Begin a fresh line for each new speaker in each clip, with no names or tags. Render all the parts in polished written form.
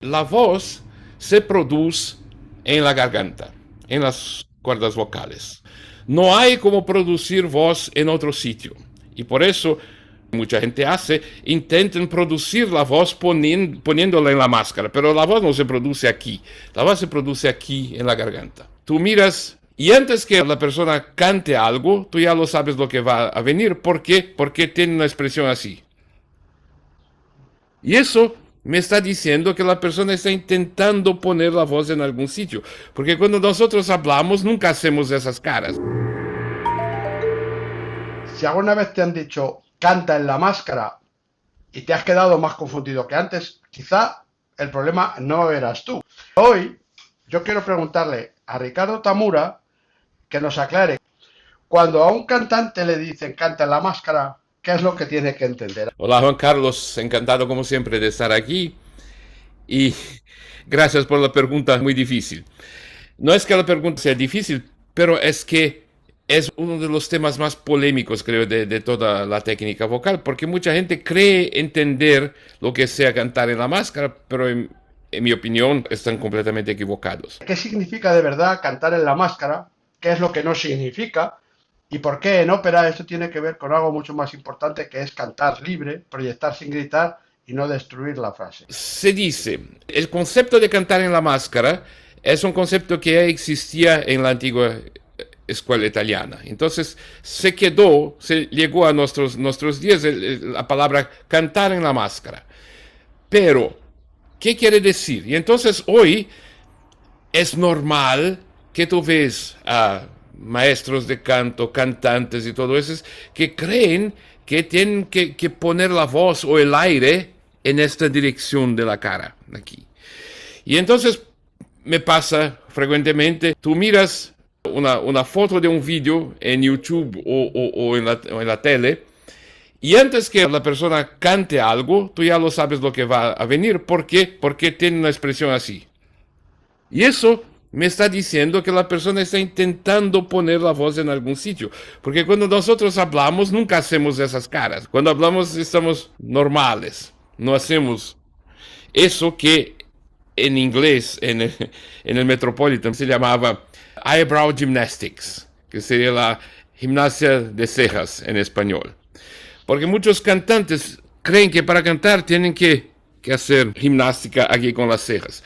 La voz se produce en la garganta, en las cuerdas vocales. No hay como producir voz en otro sitio. Y por eso mucha gente intentan producir la voz poniéndola en la máscara, pero la voz no se produce aquí, la voz se produce aquí en la garganta. Tú miras y antes que la persona cante algo, tú ya lo sabes lo que va a venir. ¿Por qué? Porque tiene una expresión así. Y eso me está diciendo que la persona está intentando poner la voz en algún sitio. Porque cuando nosotros hablamos, nunca hacemos esas caras.
Si alguna vez te han dicho canta en la máscara y te has quedado más confundido que antes, quizá el problema no eras tú. Hoy yo quiero preguntarle a Ricardo Tamura que nos aclare. Cuando a un cantante le dicen canta en la máscara, ¿qué es lo que tiene que entender?
Hola Juan Carlos, encantado como siempre de estar aquí. Y gracias por la pregunta muy difícil. No es que la pregunta sea difícil, pero es que es uno de los temas más polémicos, creo, de toda la técnica vocal, porque mucha gente cree entender lo que sea cantar en la máscara, pero en mi opinión están completamente equivocados.
¿Qué significa de verdad cantar en la máscara? ¿Qué es lo que no significa? ¿Y por qué en ópera esto tiene que ver con algo mucho más importante que es cantar libre, proyectar sin gritar y no destruir la frase?
Se dice, el concepto de cantar en la máscara es un concepto que ya existía en la antigua escuela italiana. Entonces se llegó a nuestros días la palabra cantar en la máscara. Pero, ¿qué quiere decir? Y entonces hoy es normal que tú ves a maestros de canto, cantantes y todo eso, que creen que tienen que poner la voz o el aire en esta dirección de la cara, aquí. Y entonces me pasa frecuentemente, tú miras una foto de un vídeo en YouTube o en la tele, y antes que la persona cante algo, tú ya lo sabes lo que va a venir. ¿Por qué? Porque tiene una expresión así. Y eso me está diciendo que la persona está intentando poner la voz en algún sitio. Porque cuando nosotros hablamos, nunca hacemos esas caras. Cuando hablamos, estamos normales. No hacemos eso que en inglés, en el Metropolitan, se llamaba eyebrow gymnastics, que sería la gimnasia de cejas en español. Porque muchos cantantes creen que para cantar tienen que hacer gimnástica aquí con las cejas.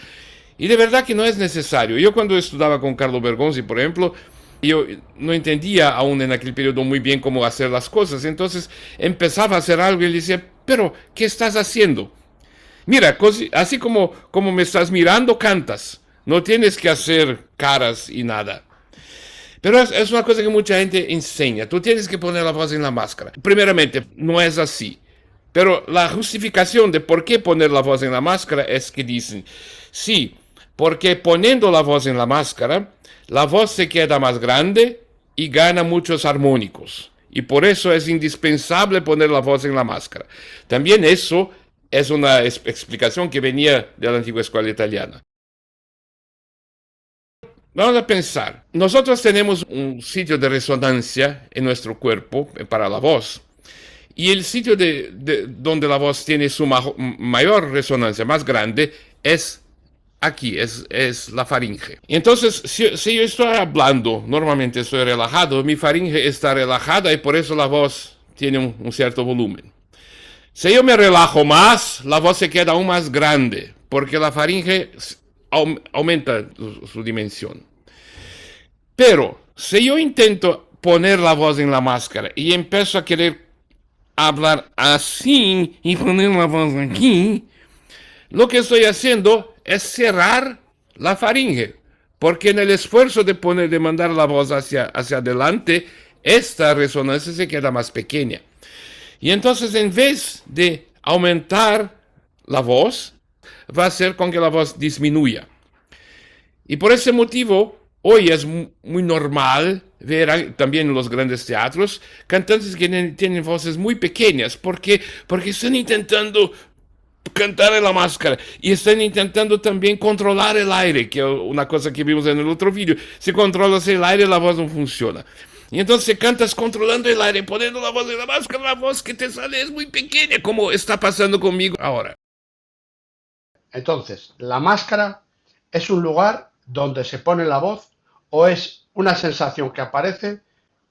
Y de verdad que no es necesario. Yo cuando estudiaba con Carlo Bergonzi, por ejemplo, yo no entendía aún en aquel periodo muy bien cómo hacer las cosas. Entonces empezaba a hacer algo y él decía, pero, ¿qué estás haciendo? Mira, así como me estás mirando, cantas. No tienes que hacer caras y nada. Pero es una cosa que mucha gente enseña. Tú tienes que poner la voz en la máscara. Primeramente, no es así. Pero la justificación de por qué poner la voz en la máscara es que dicen, sí, porque poniendo la voz en la voz se queda más grande y gana muchos armónicos. Y por eso es indispensable poner la voz en la máscara. También eso es una explicación que venía de la antigua escuela italiana. Vamos a pensar, nosotros tenemos un sitio de resonancia en nuestro cuerpo para la voz. Y el sitio donde la voz tiene su mayor resonancia, más grande, es aquí, es la faringe. Entonces, si yo estoy hablando, normalmente estoy relajado, mi faringe está relajada y por eso la voz tiene un cierto volumen. Si yo me relajo más, la voz se queda aún más grande, porque la faringe aumenta su dimensión. Pero, si yo intento poner la voz en la máscara y empiezo a querer hablar así y poner la voz aquí, lo que estoy haciendo es cerrar la faringe, porque en el esfuerzo de mandar la voz hacia adelante, esta resonancia se queda más pequeña. Y entonces, en vez de aumentar la voz, va a hacer con que la voz disminuya. Y por ese motivo, hoy es muy normal ver también en los grandes teatros cantantes que tienen voces muy pequeñas. ¿Por qué? Porque están intentando cantar en la máscara y están intentando también controlar el aire, que es una cosa que vimos en el otro vídeo. Si controlas el aire, la voz no funciona. Y entonces cantas controlando el aire, poniendo la voz en la máscara, la voz que te sale es muy pequeña, como está pasando conmigo ahora.
Entonces, ¿la máscara es un lugar donde se pone la voz o es una sensación que aparece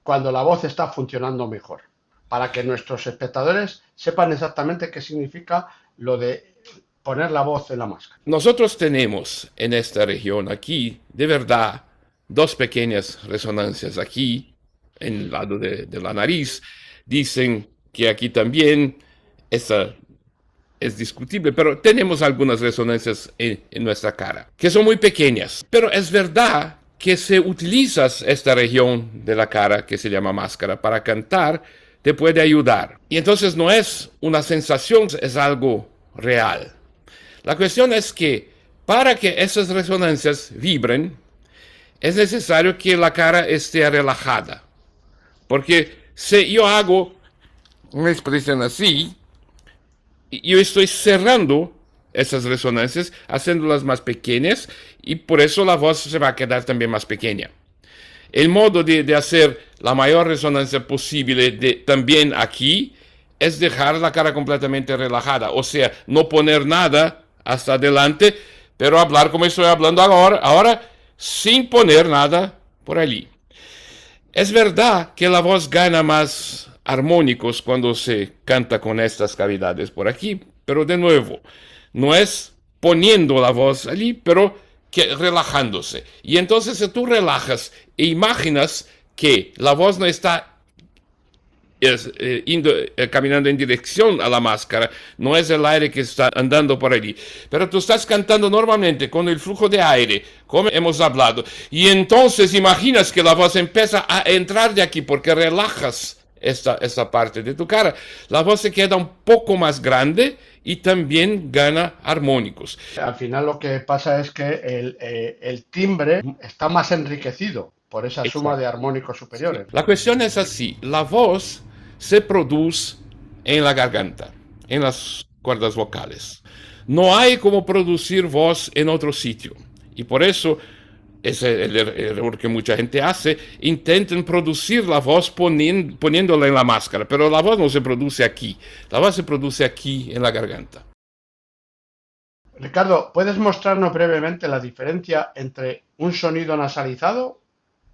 cuando la voz está funcionando mejor? Para que nuestros espectadores sepan exactamente qué significa lo de poner la voz en la máscara.
Nosotros tenemos en esta región aquí, de verdad, dos pequeñas resonancias aquí, en el lado de la nariz. Dicen que aquí también esa es discutible, pero tenemos algunas resonancias en nuestra cara, que son muy pequeñas. Pero es verdad que si utilizas esta región de la cara, que se llama máscara, para cantar, te puede ayudar. Y entonces no es una sensación, es algo real. La cuestión es que para que esas resonancias vibren, es necesario que la cara esté relajada. Porque si yo hago una expresión así, yo estoy cerrando esas resonancias, haciéndolas más pequeñas, y por eso la voz se va a quedar también más pequeña. El modo de hacer la mayor resonancia posible también aquí es dejar la cara completamente relajada, o sea, no poner nada hasta adelante, pero hablar como estoy hablando ahora sin poner nada por allí. Es verdad que la voz gana más armónicos cuando se canta con estas cavidades por aquí, pero de nuevo, no es poniendo la voz allí, pero que relajándose. Y entonces si tú relajas e imaginas que la voz no está caminando en dirección a la máscara, no es el aire que está andando por allí, pero tú estás cantando normalmente con el flujo de aire, como hemos hablado, y entonces imaginas que la voz empieza a entrar de aquí porque relajas esta parte de tu cara. La voz se queda un poco más grande y también gana armónicos.
Al final lo que pasa es que el timbre está más enriquecido por esa suma de armónicos superiores.
La cuestión es así, la voz se produce en la garganta, en las cuerdas vocales. No hay como producir voz en otro sitio. Y por eso, ese es el error que mucha gente hace, intentan producir la voz poniéndola en la máscara, pero la voz no se produce aquí, la voz se produce aquí en la garganta.
Ricardo, ¿puedes mostrarnos brevemente la diferencia entre un sonido nasalizado,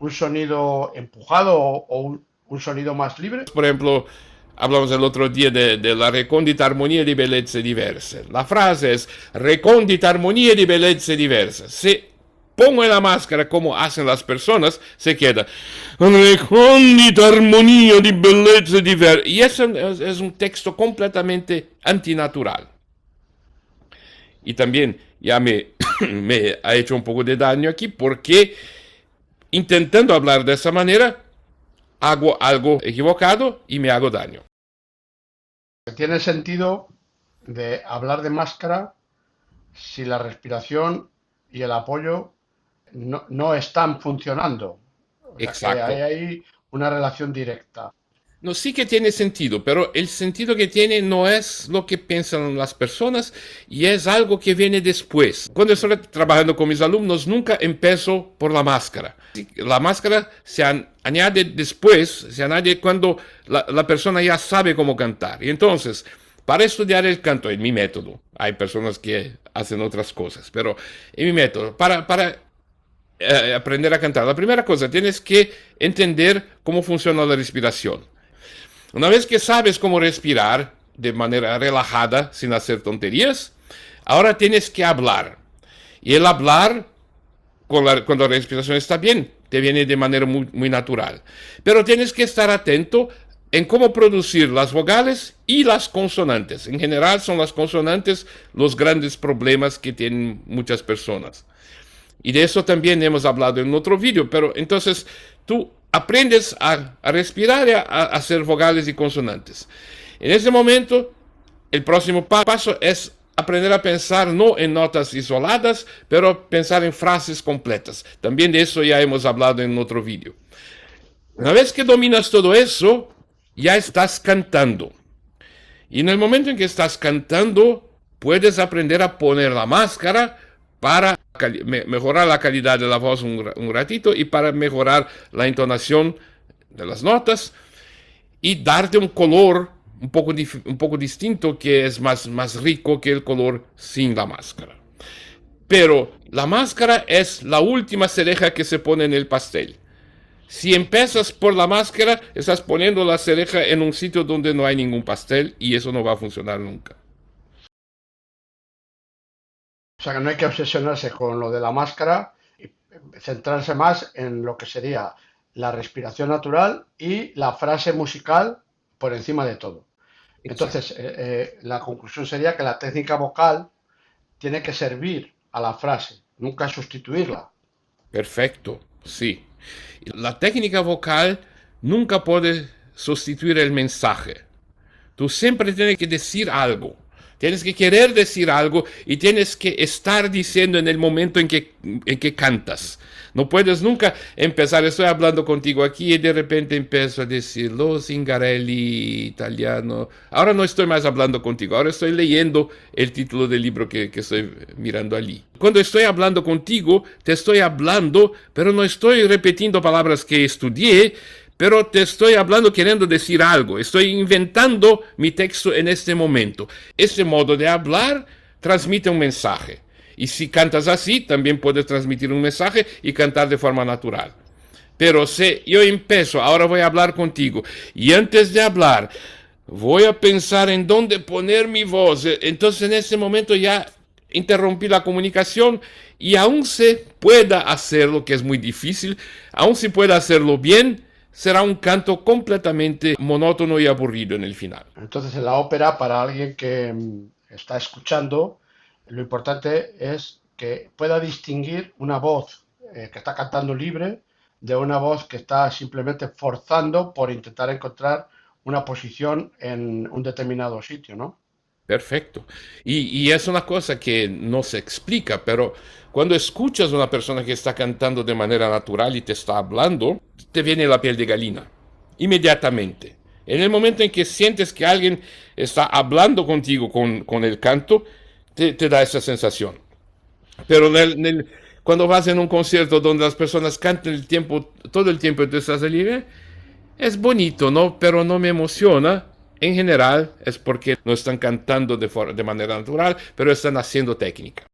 un sonido empujado o un sonido más libre?
Por ejemplo, hablamos el otro día de la recondita armonía di bellezze diverse. La frase es recondita armonía di bellezze diverse. Si pongo en la máscara como hacen las personas, se queda recondita armonía di bellezze diverse. Y eso es un texto completamente antinatural. Y también ya me ha hecho un poco de daño aquí porque intentando hablar de esa manera, hago algo equivocado y me hago daño.
Tiene sentido de hablar de máscara si la respiración y el apoyo no están funcionando. O sea,
Exacto.
que hay ahí una relación directa.
No, sí que tiene sentido, pero el sentido que tiene no es lo que piensan las personas y es algo que viene después. Cuando estoy trabajando con mis alumnos, nunca empiezo por la máscara. La máscara se añade después, se añade cuando la persona ya sabe cómo cantar. Y entonces, para estudiar el canto, en mi método, hay personas que hacen otras cosas, pero en mi método, para aprender a cantar, la primera cosa, tienes que entender cómo funciona la respiración. Una vez que sabes cómo respirar de manera relajada, sin hacer tonterías, ahora tienes que hablar. Y el hablar, cuando la respiración está bien, te viene de manera muy natural. Pero tienes que estar atento en cómo producir las vocales y las consonantes. En general son las consonantes los grandes problemas que tienen muchas personas. Y de eso también hemos hablado en otro vídeo, pero entonces tú aprendes a respirar y a hacer vocales y consonantes. En ese momento, el próximo paso es aprender a pensar no en notas isoladas, pero pensar en frases completas. También de eso ya hemos hablado en otro vídeo. Una vez que dominas todo eso, ya estás cantando. Y en el momento en que estás cantando, puedes aprender a poner la máscara para mejorar la calidad de la voz un ratito y para mejorar la entonación de las notas y darte un color un poco distinto que es más rico que el color sin la máscara. Pero la máscara es la última cereja que se pone en el pastel. Si empiezas por la máscara, estás poniendo la cereja en un sitio donde no hay ningún pastel y eso no va a funcionar nunca.
O sea que no hay que obsesionarse con lo de la máscara y centrarse más en lo que sería la respiración natural y la frase musical por encima de todo. Entonces,
Exacto.
la conclusión sería que la técnica vocal tiene que servir a la frase, nunca sustituirla.
Perfecto, sí. La técnica vocal nunca puede sustituir el mensaje. Tú siempre tienes que decir algo. Tienes que querer decir algo y tienes que estar diciendo en el momento en que cantas. No puedes nunca empezar, estoy hablando contigo aquí y de repente empiezo a decir los Zingarelli italiano. Ahora no estoy más hablando contigo, ahora estoy leyendo el título del libro que estoy mirando allí. Cuando estoy hablando contigo, te estoy hablando, pero no estoy repitiendo palabras que estudié, pero te estoy hablando queriendo decir algo. Estoy inventando mi texto en este momento. Este modo de hablar transmite un mensaje. Y si cantas así, también puedes transmitir un mensaje y cantar de forma natural. Pero si yo empiezo, ahora voy a hablar contigo, y antes de hablar, voy a pensar en dónde poner mi voz, entonces en ese momento ya interrumpí la comunicación y aún se pueda hacerlo, que es muy difícil, aún se pueda hacerlo bien, será un canto completamente monótono y aburrido en el final.
Entonces, en la ópera, para alguien que está escuchando, lo importante es que pueda distinguir una voz que está cantando libre de una voz que está simplemente forzando por intentar encontrar una posición en un determinado sitio, ¿no?
Perfecto. Y es una cosa que no se explica, pero cuando escuchas a una persona que está cantando de manera natural y te está hablando, te viene la piel de gallina, inmediatamente. En el momento en que sientes que alguien está hablando contigo con el canto, te da esa sensación. Pero cuando vas en un concierto donde las personas cantan el tiempo, todo el tiempo y tú estás allí, es bonito, ¿no? Pero no me emociona. En general es porque no están cantando de manera natural, pero están haciendo técnica.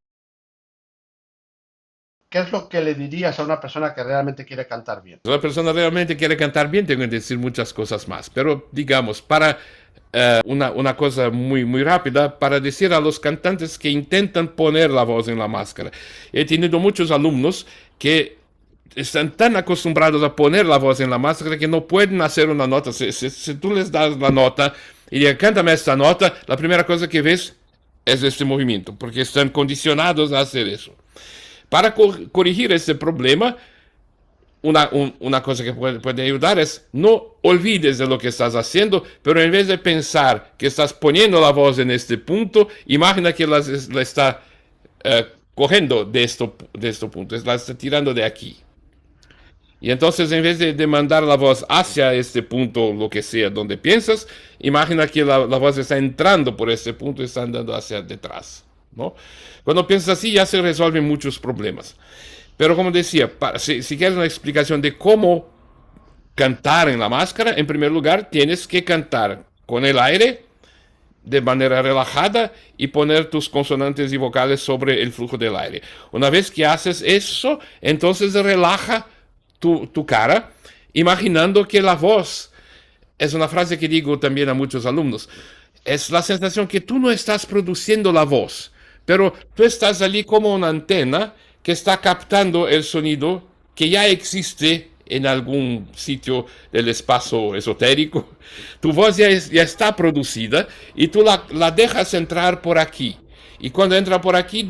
¿Qué es lo que le dirías a una persona que realmente quiere cantar bien?
Si la persona realmente quiere cantar bien, tengo que decir muchas cosas más. Pero digamos, para una cosa muy, muy rápida, para decir a los cantantes que intentan poner la voz en la máscara. He tenido muchos alumnos que están tan acostumbrados a poner la voz en la máscara que no pueden hacer una nota. Si tú les das la nota y digan, cántame esta nota, la primera cosa que ves es este movimiento, porque están condicionados a hacer eso. Para corregir este problema, una cosa que puede ayudar es no olvides de lo que estás haciendo, pero en vez de pensar que estás poniendo la voz en este punto, imagina que la está cogiendo de este punto, la está tirando de aquí. Y entonces, en vez de mandar la voz hacia este punto, lo que sea, donde piensas, imagina que la voz está entrando por este punto y está andando hacia detrás, ¿no? Cuando piensas así, ya se resuelven muchos problemas. Pero como decía, si quieres una explicación de cómo cantar en la máscara, en primer lugar, tienes que cantar con el aire de manera relajada y poner tus consonantes y vocales sobre el flujo del aire. Una vez que haces eso, entonces relaja tu cara, imaginando que la voz, es una frase que digo también a muchos alumnos, es la sensación que tú no estás produciendo la voz, pero tú estás allí como una antena que está captando el sonido que ya existe en algún sitio del espacio esotérico. Tu voz ya está producida y tú la dejas entrar por aquí. Y cuando entra por aquí,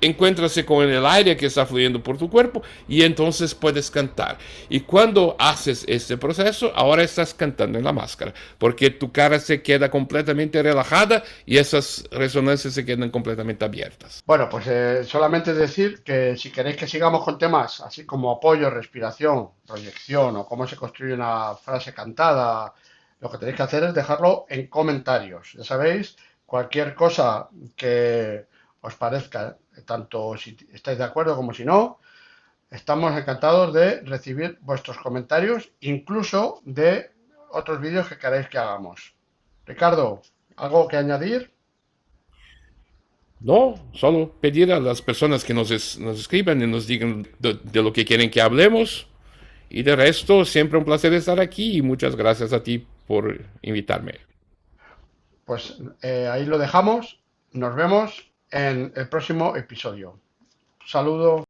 encuéntrase con el aire que está fluyendo por tu cuerpo y entonces puedes cantar. Y cuando haces este proceso, ahora estás cantando en la máscara, porque tu cara se queda completamente relajada y esas resonancias se quedan completamente abiertas.
Bueno, pues solamente decir que si queréis que sigamos con temas así como apoyo, respiración, proyección o cómo se construye una frase cantada, lo que tenéis que hacer es dejarlo en comentarios. Ya sabéis, cualquier cosa que os parezca, tanto si estáis de acuerdo como si no, estamos encantados de recibir vuestros comentarios, incluso de otros vídeos que queráis que hagamos. Ricardo, ¿algo que añadir?
No, solo pedir a las personas que nos escriban y nos digan de lo que quieren que hablemos. Y de resto, siempre un placer estar aquí y muchas gracias a ti por invitarme.
Pues ahí lo dejamos. Nos vemos en el próximo episodio. Saludo.